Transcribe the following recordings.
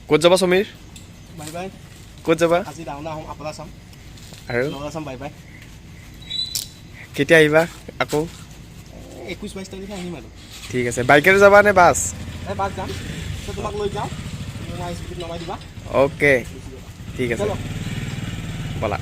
ক'ত যাবা Samir? Bye bye. ক'ত যাবা? আজি ৰাওনা হ'ম আপলা চাম আৰু লগা চাম বাই বাই। কেতিয়া আহিবা আকৌ? 21-22 তাৰিখে আহিম আৰু। ঠিক আছে। বাইকেৰে যাবা নে বাছ? বাছ যাম, তোমাক লৈ যাওঁ, মই স্কুটিত নমাই দিবা। অ'কে, ঠিক আছে, ব'লা।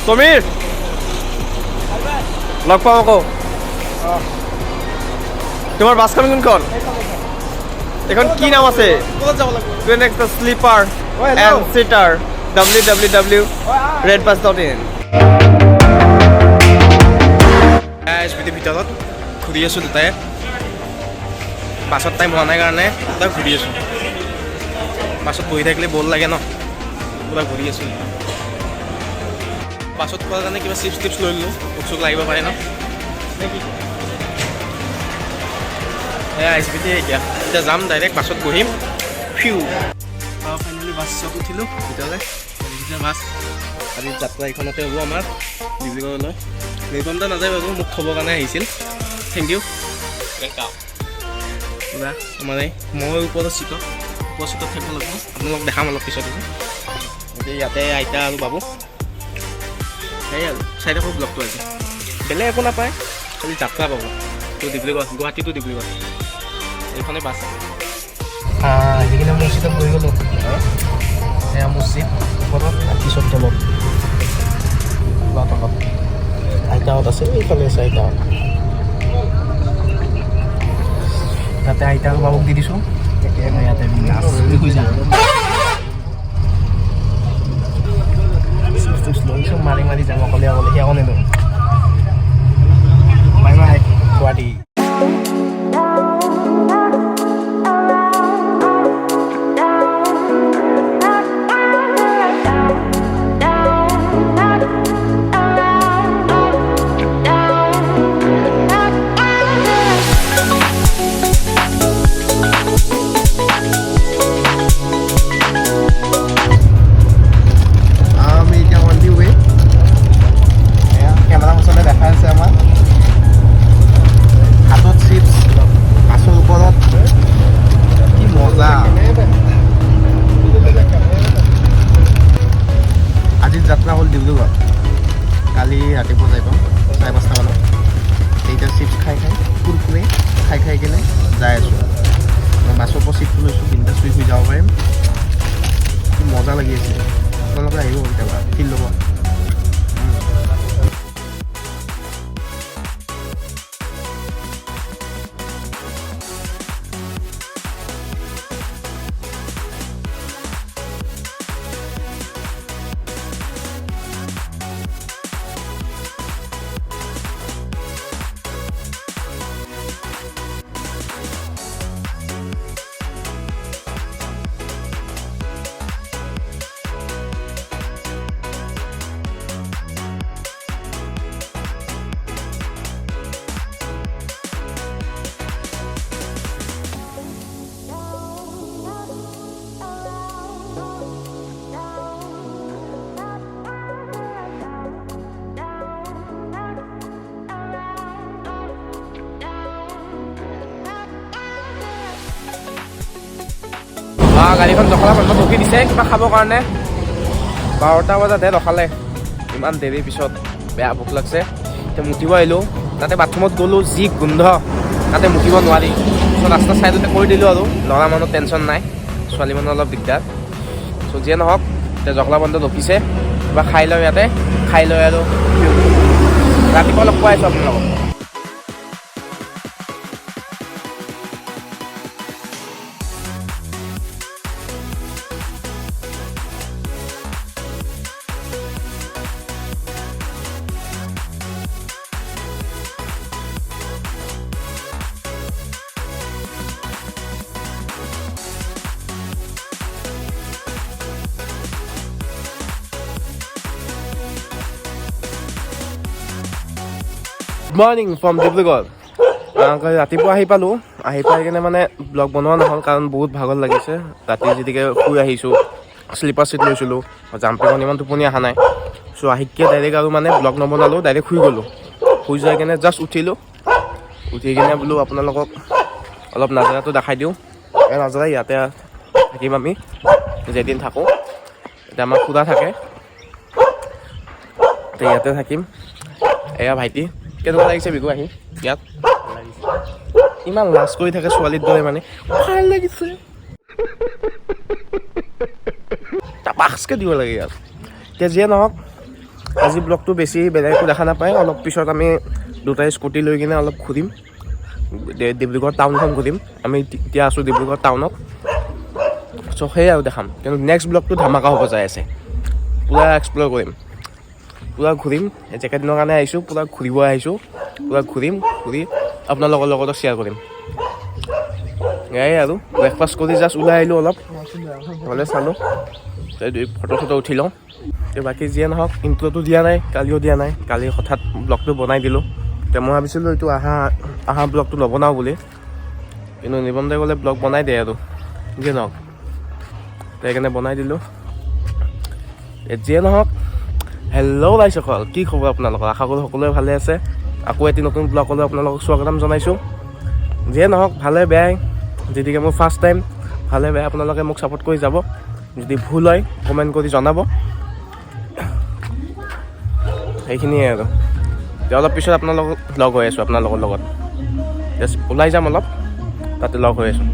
সমীৰ লগ পাম আকৌ। তোমাৰ বাছখন কোনখন? এইখন কি নাম আছে? ক'ত যাব লাগিব? Train express sleeper and seater www.redbus.in। স্মৃতিৰ ভিতৰত ঘূৰি আছোঁ দুটাই। বাছত টাইম হোৱা নাই কাৰণে দুটা ঘূৰি আছোঁ। বাছত বহি থাকিলে ব'ৰ লাগে ন, পুৰা ঘূৰি আছোঁ। বাছত খোৱাৰ কাৰণে কিবা চিপছ টিপছ লৈ ল'লোঁ, ভোক চোক লাগিব পাৰে ন। এয়া স্মৃতি এতিয়া যাম ডাইৰেক্ট বাছত বহিম। ফাইনেলি বাছত উঠিলোঁ ভিতৰলৈ। বাছ আজি যাত্ৰা এইখনতে হ'ব আমাৰ ডিব্ৰুগড়লৈ। নিৰ্বন্ধ নাযায় বাৰু, মোক থ'বৰ কাৰণে আহিছিল। Thank you. পুৰা আমাৰ মই ওপৰত চিটত থাকিব লাগিব। আপোনালোক দেখাম অলপ পিছত। এতিয়া ইয়াতে আইতা আৰু বাবু সেয়াই আৰু চাই থাকোঁ ব্লগটো। আজি বেলেগ একো নাপায়, খালি যাত্ৰা পাব। তো ডিব্ৰুগড়, গুৱাহাটী টু ডিব্ৰুগড় এইখনে বাছ। সেইখিনি মছজিদত গৈ গ'লোঁ। এয়া মছজিদ ওপৰত, পিছত তলত তলত আইতাহঁত আছে। এইফালে আছে আইতাহঁত। তাতে আইতা আৰু বাবুক দি দিছোঁ। ইয়াতে লৈছোঁ মাৰি মাৰি যাম অকলে অকলে। সেয়াও নিলোঁ। Bye bye Guwahati. যাত্ৰা হ'ল ডিব্ৰুগড়। কালি ৰাতিপুৱা যাই পাম 5:30 মানত। এতিয়া চিপছ খাই কুৰকুৰে খাই কিনে যাই আছোঁ। মই বাছৰ পৰা চিটটো লৈছোঁ, বিন্দাছ শুই যাব পাৰিম। মজা লাগি আছে। আপোনালোকে আহিব কেতিয়াবা, ফিল ল'ব। গাড়ীখন জখলা মানুহক ৰখি দিছে কিবা খাবৰ কাৰণে। 12টা বজাতহে ৰখালে, ইমান দেৰিৰ পিছত। বেয়া ভোক লাগছে। এতিয়া মুতিব আহিলোঁ। তাতে বাথৰুমত গ'লোঁ, যি গোন্ধ, তাতে মুতিব নোৱাৰি। চ' ৰাস্তাৰ চাইডতে কৰি দিলোঁ আৰু। ল'ৰা মানুহ টেনশ্যন নাই, ছোৱালী মানুহ অলপ দিগদাৰ। চ' যিয়ে নহওক, এতিয়া জখলা বন্ধ ৰখিছে। কিবা খাই লওঁ ইয়াতে, খাই লৈ আৰু ৰাতিপুৱা লগ পাই আছোঁ আপোনাৰ লগত। Morning from Dibrugarh. ৰাতিপুৱা আহি পালোঁ, আহি পাই কিনে মানে ব্লগ বনোৱা নহ'ল কাৰণ বহুত ভাগৰ লাগিছে। ৰাতি যেতিকে শুই আহিছোঁ, শ্লিপাৰ ছিট লৈছিলোঁ, জাম্পিঙত ইমান টোপনি অহা নাই। চ' আহিকে ডাইৰেক্ট আৰু মানে ব্লগ নবনালোঁ, ডাইৰেক্ট শুই গ'লোঁ। শুই যাই কিনে জাষ্ট উঠিলোঁ, উঠি কিনে বোলো আপোনালোকক অলপ নাজাৰাটো দেখাই দিওঁ। এই নাজাৰা ইয়াতে থাকিম আমি, যেদিন থাকোঁ। এতিয়া আমাৰ খুৰা থাকে, ইয়াতে থাকিম। এয়া ভাইটি, কেনেকুৱা লাগিছে বিহু আহি ইয়াত? ইমান লাজ কৰি থাকে ছোৱালীৰ দৰে, মানে ভাল লাগিছে টাপাচকৈ দিব লাগে ইয়াত। এতিয়া যিয়ে নহওক, আজি ব্লগটো বেছি বেলেগ একো দেখা নাপায়। অলপ পিছত আমি দুটাই স্কুটি লৈ কিনে অলপ ঘূৰিম, ডিব্ৰুগড় টাউনখন ঘূৰিম। আমি এতিয়া আছোঁ ডিব্ৰুগড় টাউনত। চ' সেয়াই আৰু দেখাম, কিন্তু নেক্সট ব্লগটো ধামাকা হ'ব যাই আছে। পূৰা এক্সপ্ল'ৰ কৰিম, পূৰা ঘূৰিম। জেকেট দিনৰ কাৰণে আহিছোঁ, পূৰা ঘূৰিব আহিছোঁ। পূৰা ঘূৰিম, ঘূৰি আপোনালোকৰ লগতো শ্বেয়াৰ কৰিম। এয়াই আৰু ব্ৰেকফাষ্ট কৰি জাষ্ট ওলাই আহিলোঁ, অলপ নহ'লে চালোঁ, ফটো চটো উঠি লওঁ। বাকী যিয়ে নহওক, ইণ্ট্ৰ'টো দিয়া নাই, কালিও দিয়া নাই। কালি হঠাৎ ব্লগটো বনাই দিলোঁ। এতিয়া মই ভাবিছিলোঁ এইটো আহা ব্লগটো নবনাওঁ বুলি, কিন্তু নিবন্ধই গ'লে ব্লগ বনাই দিয়ে আৰু যিয়ে নহওক, সেইকাৰণে বনাই দিলোঁ। যিয়ে নহওক, হেল্ল' বাইসকল, কি খবৰ আপোনালোকৰ? আশা কৰোঁ সকলোৱে ভালে আছে। আকৌ এটি নতুন ব্লগলৈ আপোনালোকক স্বাগতম জনাইছোঁ। যিয়ে নহওক, ভালে বেয়াই, যেতিকে মোৰ ফাৰ্ষ্ট টাইম, ভালে বেয়া আপোনালোকে মোক ছাপোৰ্ট কৰি যাব। যদি ভুল হয় কমেণ্ট কৰি জনাব। সেইখিনিয়ে আৰু এতিয়া অলপ পিছত আপোনালোকক লগ হৈ আছোঁ, আপোনালোকৰ লগত জাষ্ট ওলাই যাম অলপ, তাতে লগ হৈ আছোঁ।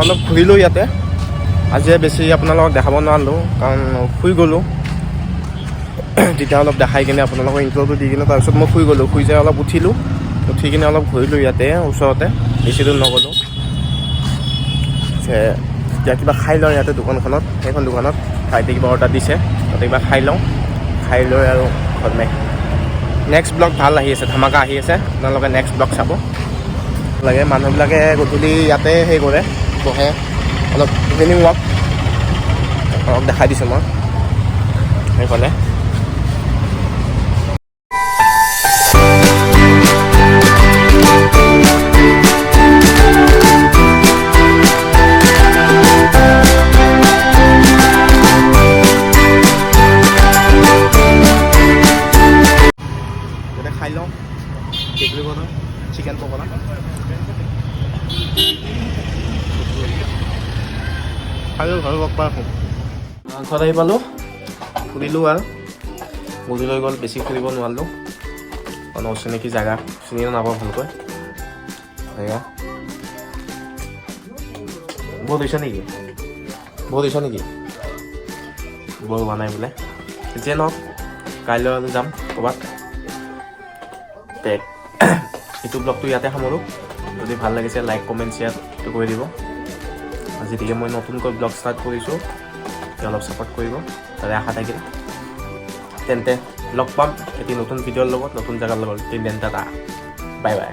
অলপ ঘূৰিলোঁ ইয়াতে। আজি বেছি আপোনালোকক দেখাব নোৱাৰিলোঁ কাৰণ শুই গ'লোঁ। তেতিয়া অলপ দেখাই কিনে আপোনালোকৰ ইণ্ট্ৰ'টো দি কিনে তাৰপিছত মই শুই গ'লোঁ। শুই যাই অলপ উঠিলোঁ, উঠি কিনে অলপ ঘূৰিলোঁ ইয়াতে ওচৰতে, বেছি দূৰ নগ'লোঁ। এতিয়া কিবা খাই লওঁ ইয়াতে দোকানখনত, সেইখন দোকানত ভাইটি কিবা অৰ্ডাৰ দিছে, তাতে কিবা খাই লওঁ। খাই লৈ আৰু ঘৰত নেক্সট ব্লগ ভাল আহি আছে, ধামাকা আহি আছে। আপোনালোকে নেক্সট ব্লগ চাব লাগে। মানুহবিলাকে গধূলি ইয়াতে সেই কৰে, বহে, অলপ ইভিনিং ৱাক অলপ দেখাই দিছোঁ মই সেইফালে। খাই লওঁ ডিব্ৰুগড়ৰ চিকেন পকৰা। খালোঁ ঘৰ লগ পাই আহোঁ। ঘৰত আহি পালোঁ, ফুৰিলোঁ আৰু মুলি লৈ গ'ল, বেছি ফুৰিব নোৱাৰিলোঁ কাৰণ অচিনাকি জেগা চিনি নাপাওঁ ভালকৈ। সেয়া বহুত হৈছে নেকি? বৰ হোৱা নাই বোলে। এতিয়া নহওক, কাইলৈ আৰু যাম ক'ৰবাত। এইটো ব্লগটো ইয়াতে সামৰোঁ। যদি ভাল লাগিছে লাইক কমেণ্ট শ্বেয়াৰটো কৰি দিব। যেতিকে মই নতুনকৈ ব্লগ ষ্টাৰ্ট কৰিছোঁ, অলপ ছাপোৰ্ট কৰিব, তাৰে আশা থাকিল। তেন্তে লগ পাম এটি নতুন ভিডিঅ'ৰ লগত, নতুন জেগাৰ লগত। তেন্তে Tata, bye bye.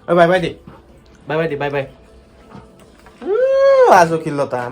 Bye by the bye by the bye bye আজকিলতা